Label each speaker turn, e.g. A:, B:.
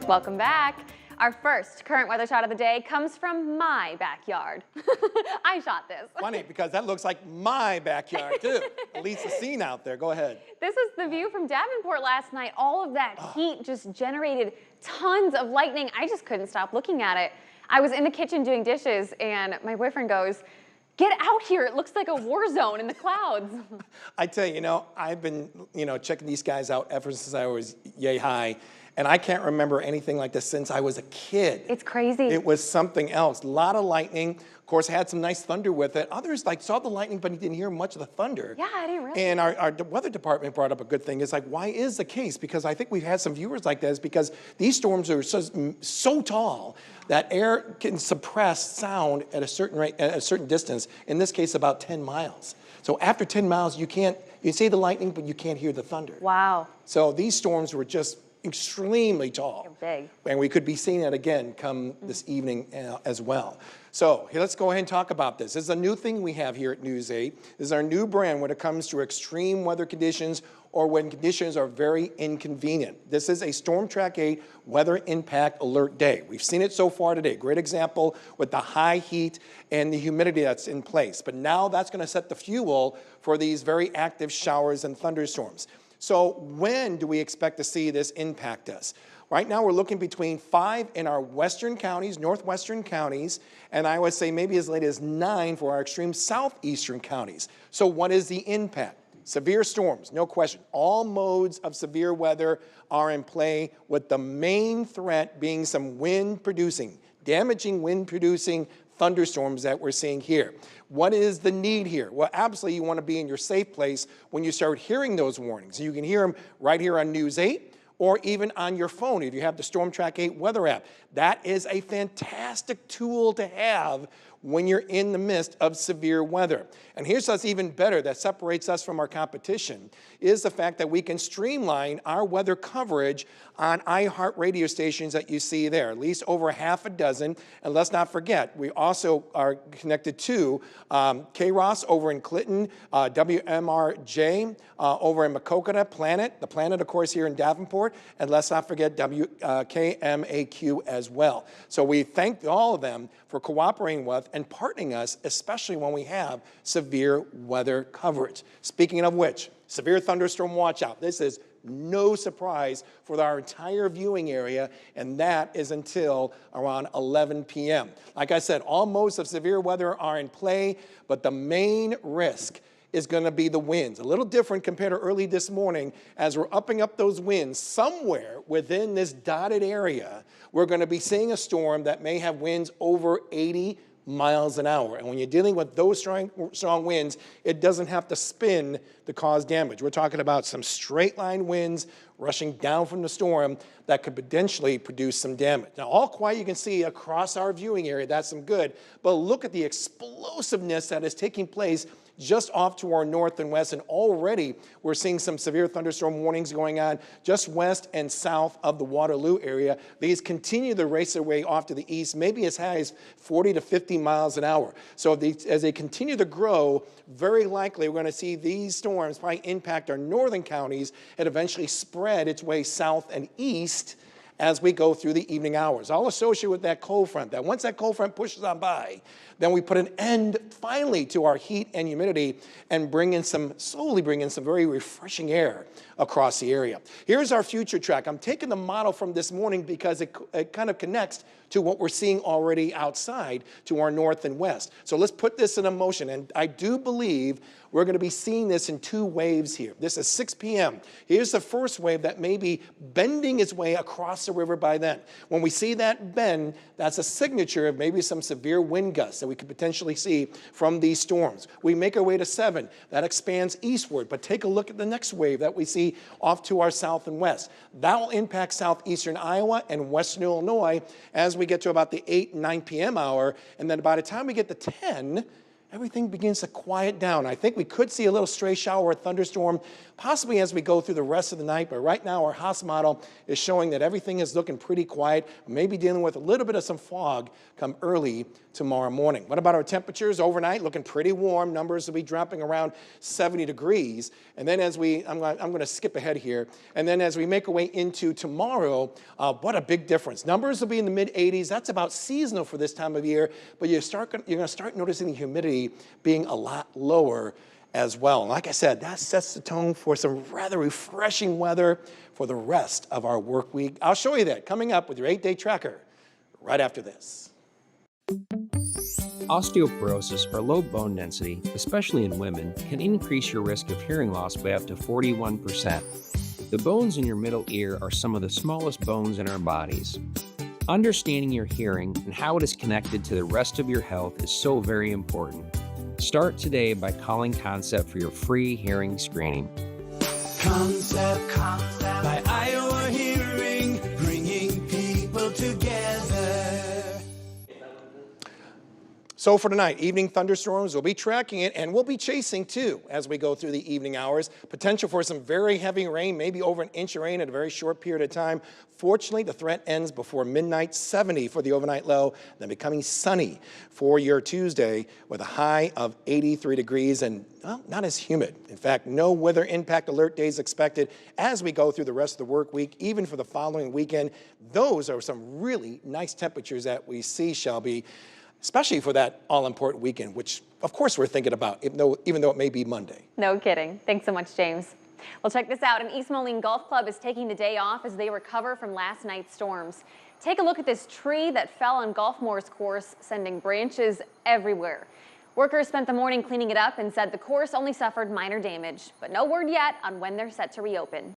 A: Welcome back. Our first current weather shot of the day comes from my backyard. I shot this.
B: Funny, because that looks like my backyard too. At least the scene out there. Go ahead.
A: This is the view from Davenport last night. All of that heat just generated tons of lightning. I just couldn't stop looking at it. I was in the kitchen doing dishes and my boyfriend goes, "Get out here, it looks like a war zone in the clouds."
B: I tell you, I've been, checking these guys out ever since I was yay high. And I can't remember anything like this since I was a kid.
A: It's crazy.
B: It was something else. A lot of lightning. Of course, had some nice thunder with it. Others saw the lightning, but he didn't hear much of the thunder.
A: Yeah, I didn't realize.
B: And our weather department brought up a good thing. It's like, why is the case? Because I think we've had some viewers like this because these storms are so tall that air can suppress sound at a certain rate, at a certain distance. In this case, about 10 miles. So after 10 miles, you see the lightning, but you can't hear the thunder.
A: Wow.
B: So these storms were just extremely tall.
A: They're big.
B: And we could be seeing it again come this evening as well. So here, let's go ahead and talk about this. This is a new thing we have here at News 8. This is our new brand when it comes to extreme weather conditions or when conditions are very inconvenient. This is a StormTrack8 Weather Impact Alert Day. We've seen it so far today. Great example with the high heat and the humidity that's in place. But now that's going to set the fuel for these very active showers and thunderstorms. So when do we expect to see this impact us? Right now we're looking between 5 in our western counties, northwestern counties, and I would say maybe as late as 9 for our extreme southeastern counties. So what is the impact? Severe storms, no question. All modes of severe weather are in play, with the main threat being some damaging wind-producing thunderstorms that we're seeing here. What is the need here? Well, absolutely you want to be in your safe place when you start hearing those warnings. You can hear them right here on News 8 or even on your phone if you have the StormTrack8 weather app. That is a fantastic tool to have when you're in the midst of severe weather. And here's what's even better that separates us from our competition is the fact that we can streamline our weather coverage on iHeart radio stations that you see there, at least over half a dozen. And let's not forget, we also are connected to KROS over in Clinton, WMRJ over in Maquoketa, the Planet, of course, here in Davenport, and let's not forget KMAQ as well. So we thank all of them for cooperating with and partnering us, especially when we have severe weather coverage. Speaking of which, severe thunderstorm watch out. This is no surprise for our entire viewing area, and that is until around 11 p.m. Like I said, all modes of severe weather are in play, but the main risk is going to be the winds. A little different compared to early this morning. As we're upping up those winds, somewhere within this dotted area, we're going to be seeing a storm that may have winds over 80 miles an hour. And when you're dealing with those strong winds, it doesn't have to spin to cause damage. We're talking about some straight line winds rushing down from the storm that could potentially produce some damage. Now, all quiet you can see across our viewing area, that's some good, but look at the explosiveness that is taking place just off to our north and west, and already we're seeing some severe thunderstorm warnings going on just west and south of the Waterloo area. These continue to race their way off to the east, maybe as high as 40 to 50 miles an hour. So as they continue to grow, very likely we're going to see these storms probably impact our northern counties and eventually spread its way south and east as we go through the evening hours. All associated with that cold front, that once that cold front pushes on by, then we put an end finally to our heat and humidity and slowly bring in some very refreshing air across the area. Here's our future track. I'm taking the model from this morning because it kind of connects to what we're seeing already outside to our north and west. So let's put this in motion, and I do believe we're going to be seeing this in 2 waves here. This is 6 p.m. Here's the first wave that may be bending its way across the river by then. When we see that bend, that's a signature of maybe some severe wind gusts that we could potentially see from these storms. We make our way to 7. That expands eastward, but take a look at the next wave that we see off to our south and west. That will impact southeastern Iowa and western Illinois as we get to about the 8 and 9 p.m. hour, and then by the time we get to 10, everything begins to quiet down. I think we could see a little stray shower or thunderstorm possibly as we go through the rest of the night, but right now our HAAS model is showing that everything is looking pretty quiet, maybe dealing with a little bit of some fog come early tomorrow morning. What about our temperatures overnight? Looking pretty warm. Numbers will be dropping around 70 degrees. And then as I'm going to skip ahead here, and then as we make our way into tomorrow, what a big difference. Numbers will be in the mid-80s. That's about seasonal for this time of year, but you're going to start noticing the humidity being a lot lower as well. And like I said, that sets the tone for some rather refreshing weather for the rest of our work week. I'll show you that coming up with your 8-day tracker right after this.
C: Osteoporosis, or low bone density, especially in women, can increase your risk of hearing loss by up to 41%. The bones in your middle ear are some of the smallest bones in our bodies. Understanding your hearing and how it is connected to the rest of your health is so very important. Start today by calling Concept for your free hearing screening.
D: Concept by Iowa Hearing, bringing people together.
B: So for tonight, evening thunderstorms, we'll be tracking it, and we'll be chasing too as we go through the evening hours. Potential for some very heavy rain, maybe over an inch of rain in a very short period of time. Fortunately, the threat ends before midnight, 70 for the overnight low, then becoming sunny for your Tuesday with a high of 83 degrees and not as humid. In fact, no weather impact alert days expected as we go through the rest of the work week, even for the following weekend. Those are some really nice temperatures that we see, Shelby, especially for that all-important weekend, which, of course, we're thinking about, even though it may be Monday.
A: No kidding. Thanks so much, James. Well, check this out. An East Moline Golf Club is taking the day off as they recover from last night's storms. Take a look at this tree that fell on Gulfmore's course, sending branches everywhere. Workers spent the morning cleaning it up and said the course only suffered minor damage, but no word yet on when they're set to reopen.